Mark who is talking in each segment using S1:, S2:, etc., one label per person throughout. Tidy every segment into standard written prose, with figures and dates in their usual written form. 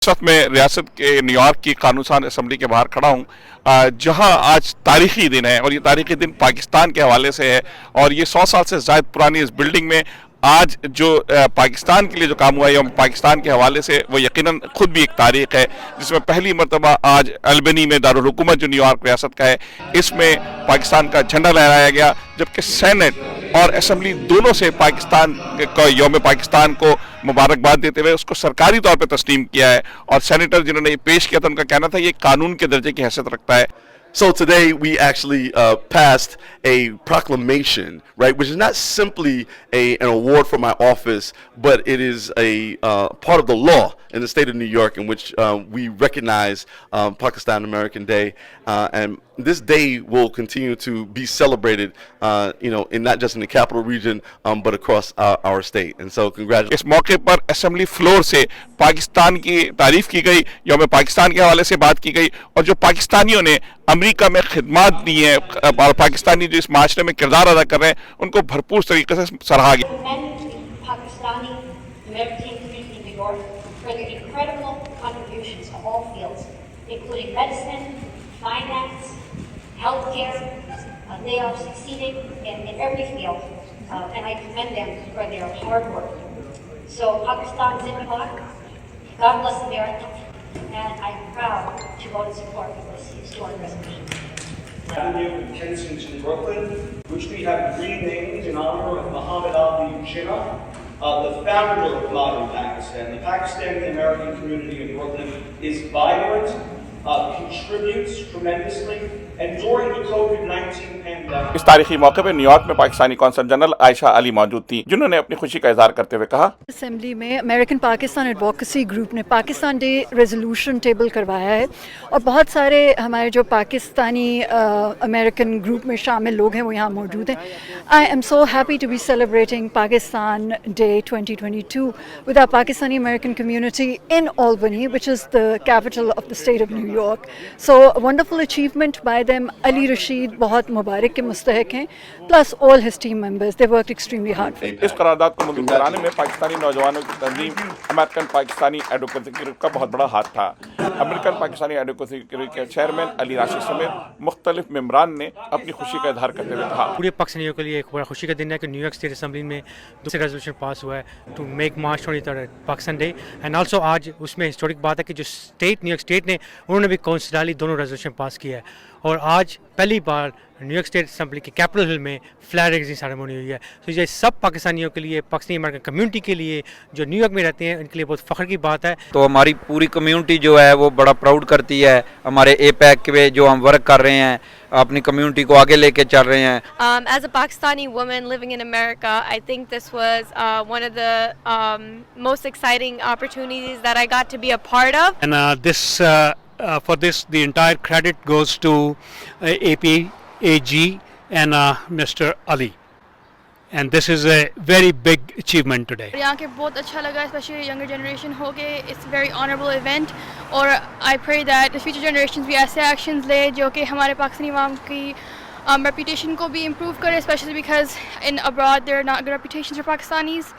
S1: इस वक्त मैं रियासत के न्यूयॉर्क की कानून असम्बली के बाहर खड़ा हूँ, जहाँ आज तारीखी दिन है और ये तारीखी दिन पाकिस्तान के हवाले से है। और ये 100 साल से ज़्यादा पुरानी इस बिल्डिंग में आज जो पाकिस्तान के लिए जो काम हुआ है पाकिस्तान के हवाले से, वो यकीनन खुद भी एक तारीख है, जिसमें पहली मरतबा आज अल्बनी में दारुल हुकूमत जो न्यूयॉर्क रियासत का है, इसमें पाकिस्तान का झंडा लहराया गया, जबकि सेनेट और असम्बली दोनों से पाकिस्तान को यौम पाकिस्तान को मुबारकबाद देते हुए उसको सरकारी तौर पर तस्लीम किया है। और सेनेटर जिन्होंने ये पेश किया था, उनका कहना था ये कानून के दर्जे की हैसियत रखता है।
S2: So today we actually passed a proclamation, right, which is not simply an award for my office, but it is a part of the law in the state of New York in which we recognize Pakistan American Day, and this day will continue to be celebrated, in not just in the capital region, but across our state. And so congratulations.
S1: इस मौके पर assembly floor से पाकिस्तान की तारीफ की गई, यौम पाकिस्तान के हवाले से बात की गई, और जो पाकिस्तानियों ने अमेरिका में खिदमत दी है और पाकिस्तानी जो इस माशरे में किरदार अदा कर रहे हैं, उनको भरपूर तरीके से सराहा गया।
S3: They are succeeding in every field, and I commend them for their hard work. So Pakistan Zindabad, God bless America, and I'm proud to vote in support of this historic resolution.
S4: Avenue in Kensington, Brooklyn, which we have renamed in honor of Muhammad Ali Jinnah, the founder of modern Pakistan. The Pakistani American community in Brooklyn is vibrant, contributes tremendously, and during the COVID-19 pandemic.
S1: इस तारीखी मौके पर New York में Pakistani consul general Ayesha Ali मौजूद थी, जिन्होंने अपनी खुशी का इजहार करते हुए कहा,
S5: असेंबली में अमेरिकन पाकिस्तान एडवोकेसी ग्रुप ने पाकिस्तान डे रेजोल्यूशन टेबल करवाया है, और बहुत सारे हमारे जो पाकिस्तानी अमेरिकन ग्रुप में शामिल लोग हैं वो यहाँ मौजूद हैं। I am so happy to be celebrating Pakistan day 2022 with our Pakistani American community in Albany, which is the capital of the state of New York. So wonderful achievement by them. Ali Rashid बहुत मुबारक के मुस्तहक हैं, plus all his team members. They worked extremely hard for it.
S1: इस करारदाद को मंजूर कराने में पाकिस्तानी नौजवानों की तंजीम अमेरिकन पाकिस्तानी एडवोकेसी ग्रुप का बहुत बड़ा हाथ था। अमेरिकन पाकिस्तानी एडवोकेसी ग्रुप के चेयरमैन अली राशिद समेत मुख्तलिफ मेंबरान ने अपनी खुशी का इजहार करते हुए कहा,
S6: पूरे पाकिस्तानियों के लिए एक बड़ा खुशी का दिन है कि न्यूयॉर्क स्टेट असेंबली में दूसरा रेजोल्यूशन पास हुआ है to make March 23 Pakistan day, and also आज उसमें हिस्टोरिक बात है कि जो न्यूयॉर्क स्टेट ने उन्होंने भी काउंसिली दोनों रेजोल्यूशन पास किया है, और आज पहली बार न्यूयॉर्क स्टेट असेंबली के कैपिटल हिल में फ्लैग रेजिंग सेरेमनी हुई है। तो ये सब पाकिस्तानियों के लिए, पाकिस्तानी अमेरिकन कम्युनिटी के लिए जो न्यूयॉर्क में रहते हैं, उनके लिए बहुत फ़ख्र की बात है।
S7: तो हमारी पूरी कम्युनिटी जो है वो बड़ा प्राउड करती है हमारे APEC के जो हम वर्क कर रहे हैं, अपनी कम्युनिटी को आगे लेके चल रहे हैं।
S8: As a Pakistani woman living in America, I think this was one of the most exciting opportunities that I got to be a part of.
S9: And for this, the entire credit goes to APAG and Mr. Ali. And this is a very big achievement today.
S8: यहाँ के बहुत अच्छा लगा, especially younger generation हो गए. It's a very honorable event, और I pray that the future generations भी ऐसे actions ले जो कि हमारे पाकिस्तानी अवाम की reputation को भी improve करे, especially because in abroad there are not good reputations for Pakistanis,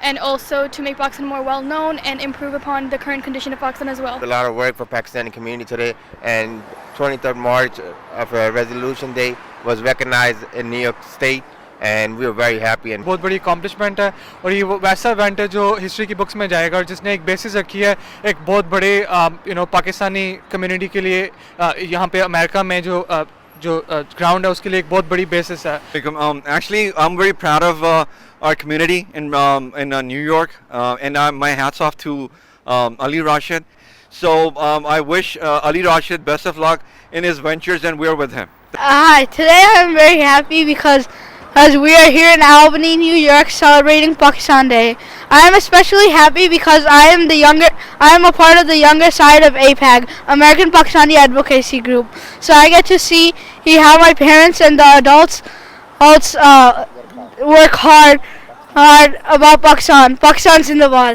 S8: and also to make Pakistan more well known and improve upon the current condition of Pakistan as well.
S10: A lot of work for Pakistani community today, and 23rd March of a resolution day was recognized in New York State, and we were very happy. And
S11: बहुत बड़ी accomplishment है, और ये वैसा event है जो history की books में जाएगा, और जिसने एक बेसिस रखी है एक बहुत बड़े पाकिस्तानी कम्युनिटी के लिए यहाँ पे अमेरिका में जो ग्राउंड है उसके लिए एक बहुत बड़ी बेसिस है।
S12: Actually, I'm very proud of our community in New York, and my hats off to Ali Rashid. So I wish Ali Rashid best of luck in his ventures, and we're with him.
S13: Hi, today I'm very happy because we are here in Albany, New York, celebrating Pakistan Day. I am especially happy because I am a part of the younger side of APAG, American Pakistani Advocacy Group. So I get to see how my parents and the adults work hard about Pakistan. Pakistan's Zindabad.